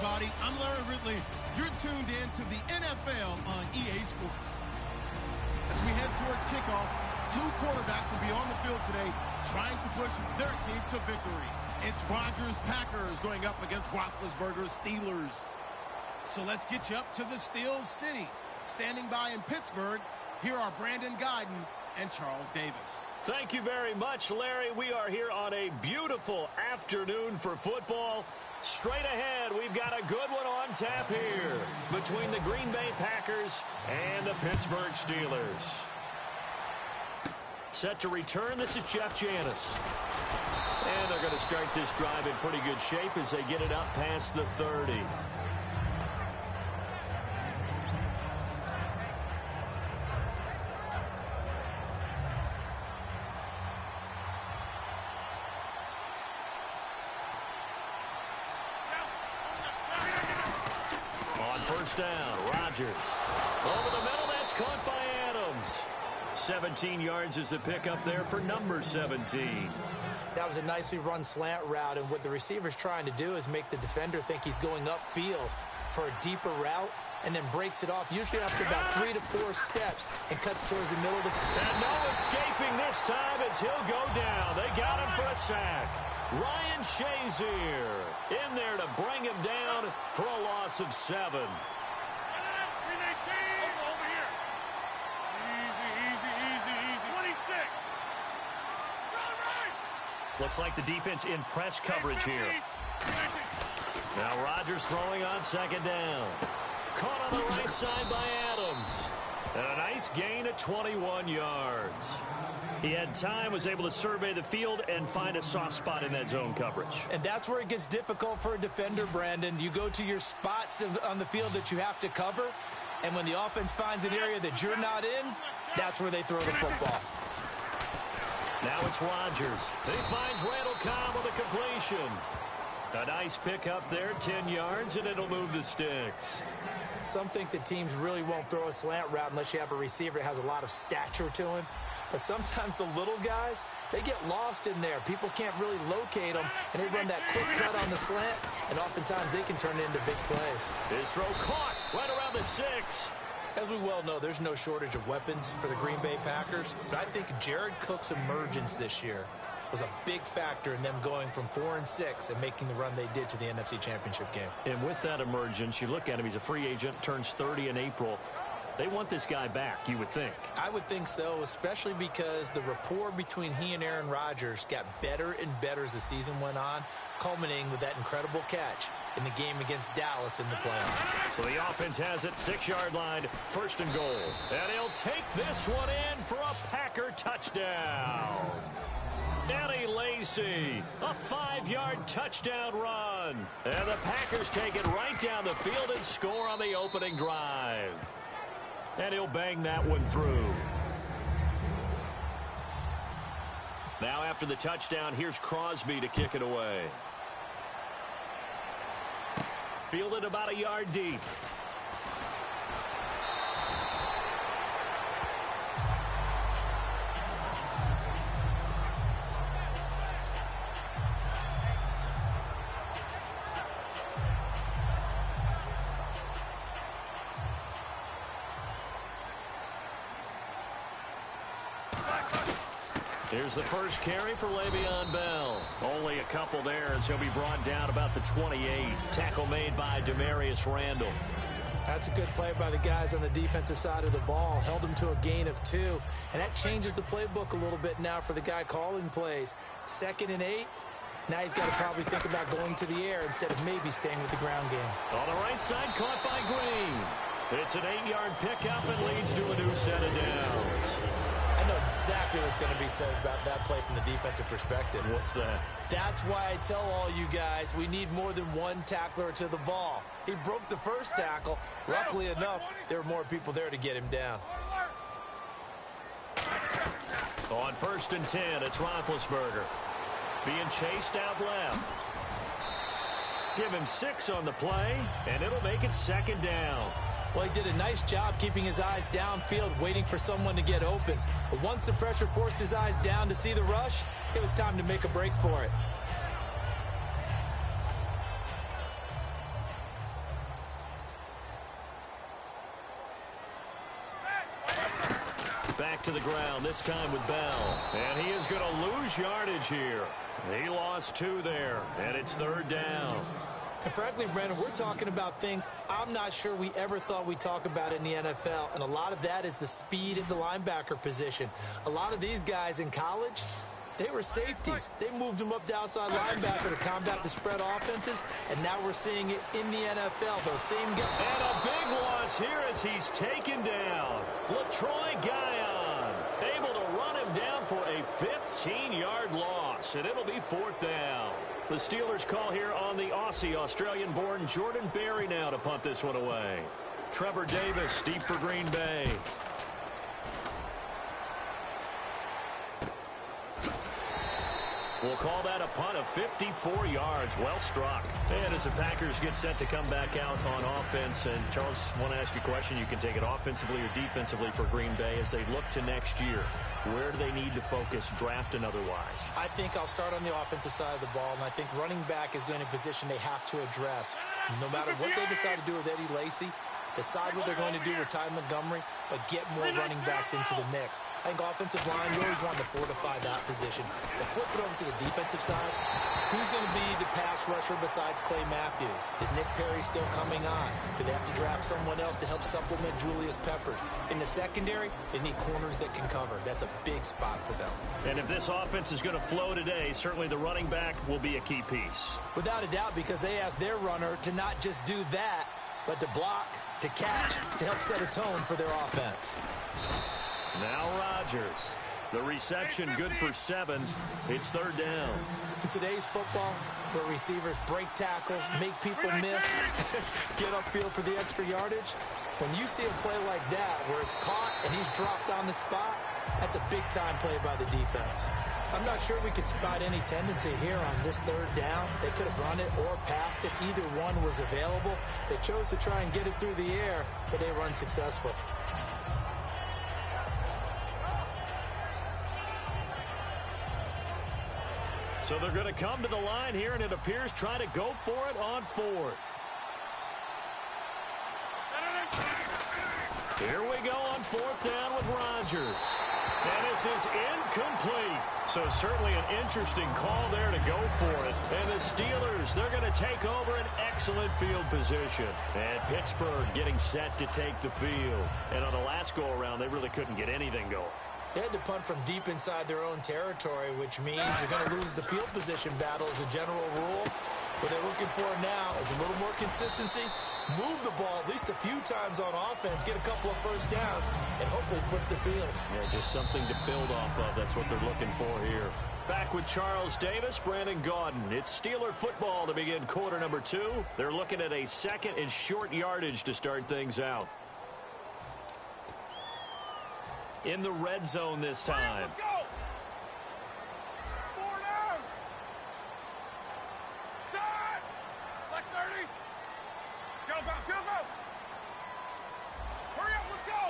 everybody. I'm Larry Ridley. You're tuned in to the NFL on EA Sports. As we head towards kickoff, two quarterbacks will be on the field today trying to push their team to victory. It's Rodgers' Packers going up against Roethlisberger's Steelers. So let's get you up to the Steel City. Standing by in Pittsburgh, here are Brandon Guyton and Charles Davis. Thank you very much, Larry. We are here on a beautiful afternoon for football. Straight ahead, we've got a good one on tap here between the Green Bay Packers and the Pittsburgh Steelers. Set to return, this is Jeff Janis. And they're going to start this drive in pretty good shape as they get it up past the 30. First down, Rodgers. Over the middle, that's caught by Adams. 17 yards is the pickup there for number 17. That was a nicely run slant route, and what the receiver's trying to do is make the defender think he's going upfield for a deeper route, and then breaks it off, usually after about 3 to 4 steps, and cuts towards the middle of the field. And no escaping this time as he'll go down. They got him for a sack. Ryan Shazier in there to bring him down for a loss of 7. Over here. Easy. 26. Looks like the defense in press coverage here. Now Rodgers throwing on second down. Caught on the right side by Adams. And a nice gain of 21 yards. He had time, was able to survey the field and find a soft spot in that zone coverage. And that's where it gets difficult for a defender, Brandon. You go to your spots on the field that you have to cover, and when the offense finds an area that you're not in, that's where they throw the football. Now it's Rodgers. He finds Randall Cobb with a completion. A nice pickup there, 10 yards, and it'll move the sticks. Some think that teams really won't throw a slant route unless you have a receiver that has a lot of stature to him. But sometimes the little guys, they get lost in there. People can't really locate them, and they run that quick cut on the slant, and oftentimes they can turn it into big plays. His throw caught right around the 6. As we well know, there's no shortage of weapons for the Green Bay Packers, but I think Jared Cook's emergence this year was a big factor in them going from 4-6 and making the run they did to the NFC Championship game. And with that emergence, you look at him, he's a free agent, turns 30 in April. They want this guy back, you would think. I would think so, especially because the rapport between he and Aaron Rodgers got better and better as the season went on, culminating with that incredible catch in the game against Dallas in the playoffs. So the offense has it, 6-yard line, first and goal. And he'll take this one in for a Packer touchdown. Eddie Lacy, a 5-yard touchdown run. And the Packers take it right down the field and score on the opening drive. And he'll bang that one through. Now after the touchdown, here's Crosby to kick it away. Fielded about a yard deep. Here's the first carry for Le'Veon Bell. Only a couple there as he'll be brought down about the 28. Tackle made by Demarius Randall. That's a good play by the guys on the defensive side of the ball. Held him to a gain of 2. And that changes the playbook a little bit now for the guy calling plays. 2nd and 8. Now he's got to probably think about going to the air instead of maybe staying with the ground game. On the right side, caught by Green. It's an 8-yard pickup and leads to a new set of downs. I know exactly what's going to be said about that play from the defensive perspective. What's that? That's why I tell all you guys we need more than one tackler to the ball. He broke the first tackle. Luckily enough, there were more people there to get him down. On 1st and 10, it's Roethlisberger. Being chased out left. Give him 6 on the play, and it'll make it 2nd down. Well, he did a nice job keeping his eyes downfield, waiting for someone to get open. But once the pressure forced his eyes down to see the rush, it was time to make a break for it. back to the ground, this time with Bell. And he is going to lose yardage here. He lost 2 there, and it's 3rd down. And frankly, Brendan, we're talking about things I'm not sure we ever thought we'd talk about in the NFL, and a lot of that is the speed of the linebacker position. A lot of these guys in college, they were safeties. They moved them up to outside linebacker to combat the spread offenses, and now we're seeing it in the NFL. Those same guys. And a big loss here as he's taken down. LaTroy Guion able to run him down for a 15-yard loss, and it'll be 4th down. The Steelers call here on the Aussie, Australian-born Jordan Berry now to punt this one away. Trevor Davis deep for Green Bay. We'll call that a punt of 54 yards. Well struck. And as the Packers get set to come back out on offense, and Charles, I want to ask you a question. You can take it offensively or defensively for Green Bay as they look to next year. Where do they need to focus, draft and otherwise? I think I'll start on the offensive side of the ball, and I think running back is going to be a position they have to address. No matter what they decide to do with Eddie Lacy, decide what they're going to do with Ty Montgomery, but get more running backs into the mix. I think offensive line, you always want to fortify that position. But flip it over to the defensive side, who's going to be the pass rusher besides Clay Matthews? Is Nick Perry still coming on? Do they have to draft someone else to help supplement Julius Peppers? In the secondary, they need corners that can cover. That's a big spot for them. And if this offense is going to flow today, certainly the running back will be a key piece. Without a doubt, because they asked their runner to not just do that, but to block, to catch, to help set a tone for their offense. Now Rodgers. The reception good for 7. It's 3rd down. In today's football, where receivers break tackles, make people miss, get upfield for the extra yardage, when you see a play like that where it's caught and he's dropped on the spot, that's a big-time play by the defense. I'm not sure we could spot any tendency here on this 3rd down. They could have run it or passed it. Either one was available. They chose to try and get it through the air, but they were unsuccessful. So they're going to come to the line here, and it appears try to go for it on 4th. Here we go on 4th down with Rodgers. And this is incomplete. So certainly an interesting call there to go for it. And the Steelers, they're going to take over an excellent field position. And Pittsburgh getting set to take the field. And on the last go-around, they really couldn't get anything going. They had to punt from deep inside their own territory, which means you're going to lose the field position battle as a general rule. What they're looking for now is a little more consistency, move the ball at least a few times on offense, get a couple of first downs, and hopefully flip the field. Yeah, just something to build off of. That's what they're looking for here. Back with Charles Davis, Brandon Gaudin. It's Steeler football to begin quarter number 2. They're looking at a 2nd and short yardage to start things out. In the red zone this time. Let's go. 4 down. Start. Like 30. Go, go, go, go. Hurry up, let's go.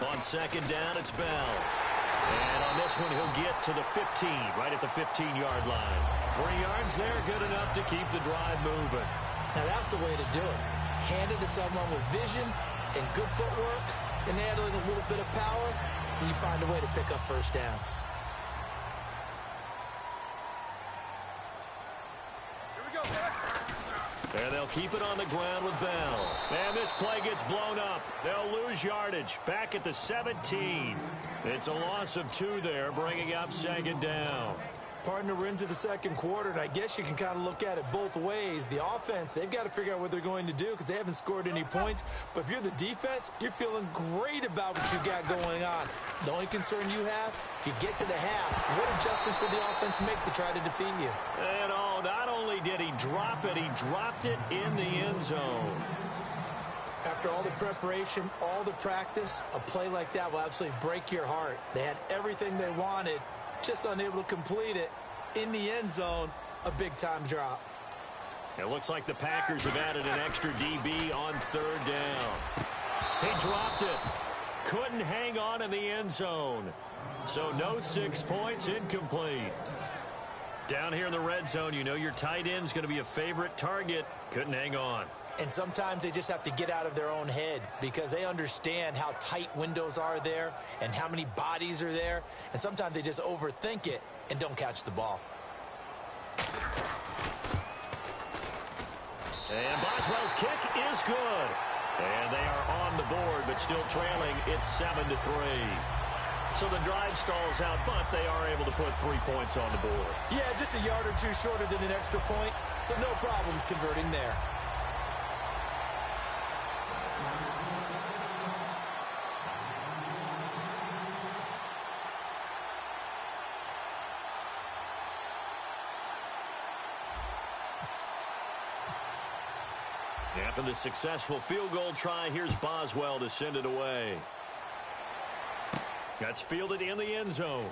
On 2nd down, it's Bell. And on this one, he'll get to the 15, right at the 15-yard line. 3 yards there, good enough to keep the drive moving. Now that's the way to do it. Hand it to someone with vision and good footwork, and add in a little bit of power, and you find a way to pick up first downs. Here we go, boy. And they'll keep it on the ground with Bell. And this play gets blown up. They'll lose yardage back at the 17. It's a loss of 2 there, bringing up 2nd down. Partner, we're into the 2nd quarter, and I guess you can kind of look at it both ways. The offense, they've got to figure out what they're going to do because they haven't scored any points. But if you're the defense, you're feeling great about what you got going on. The only concern you have, if you get to the half, what adjustments will the offense make to try to defeat you? And oh, not only did he drop it, he dropped it in the end zone. After all the preparation, all the practice, a play like that will absolutely break your heart. They had everything they wanted, just unable to complete it. In the end zone, a big-time drop. It looks like the Packers have added an extra DB on 3rd down. He dropped it. Couldn't hang on in the end zone. So no 6 points, incomplete. Down here in the red zone, you know your tight end's going to be a favorite target. Couldn't hang on. And sometimes they just have to get out of their own head because they understand how tight windows are there and how many bodies are there. And sometimes they just overthink it and don't catch the ball. And Boswell's kick is good. And they are on the board, but still trailing. It's 7-3. So the drive stalls out, but they are able to put 3 points on the board. Yeah, just a yard or two shorter than an extra point, so no problems converting there. After the successful field goal try, here's Boswell to send it away. That's fielded in the end zone.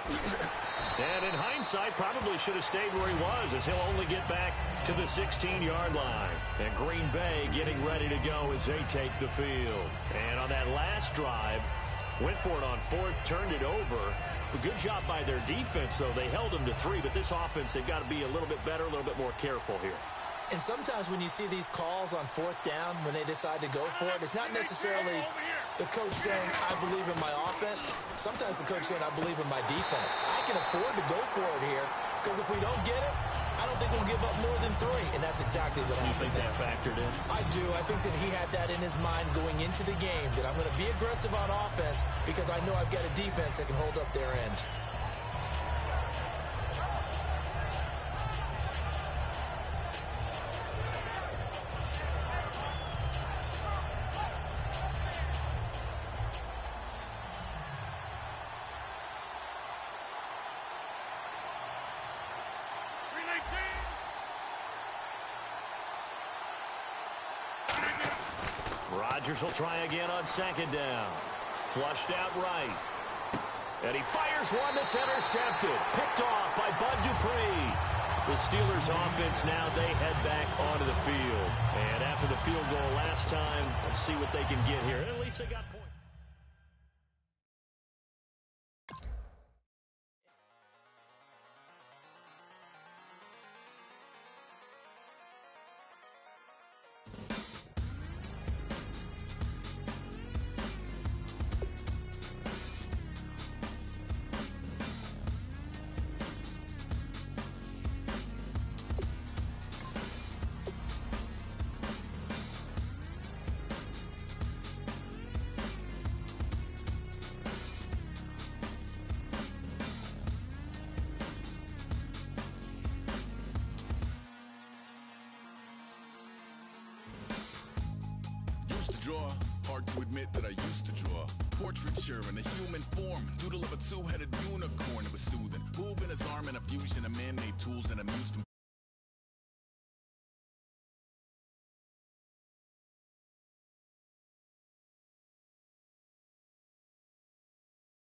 And in hindsight, probably should have stayed where he was, as he'll only get back to the 16-yard line. And Green Bay getting ready to go as they take the field. And on that last drive, went for it on fourth, turned it over. A good job by their defense, though. They held them to 3, but this offense, they've got to be a little bit better, a little bit more careful here. And sometimes when you see these calls on fourth down, when they decide to go for it, it's not necessarily the coach saying, I believe in my offense. Sometimes the coach saying, I believe in my defense. I can afford to go for it here because if we don't get it, I don't think we'll give up more than 3. And that's exactly what happened. You think that factored in? I do. I think that he had that in his mind going into the game, that I'm going to be aggressive on offense because I know I've got a defense that can hold up their end. Rodgers will try again on second down. Flushed out right. And he fires one that's intercepted. Picked off by Bud Dupree. The Steelers offense now, they head back onto the field. And after the field goal last time, let's see what they can get here. At least they got points. Draw. Hard to admit that I used to draw. Portraiture in a human form. Doodle of a two-headed unicorn. It was soothing. Moving his arm in a fusion of man-made tools and amused him.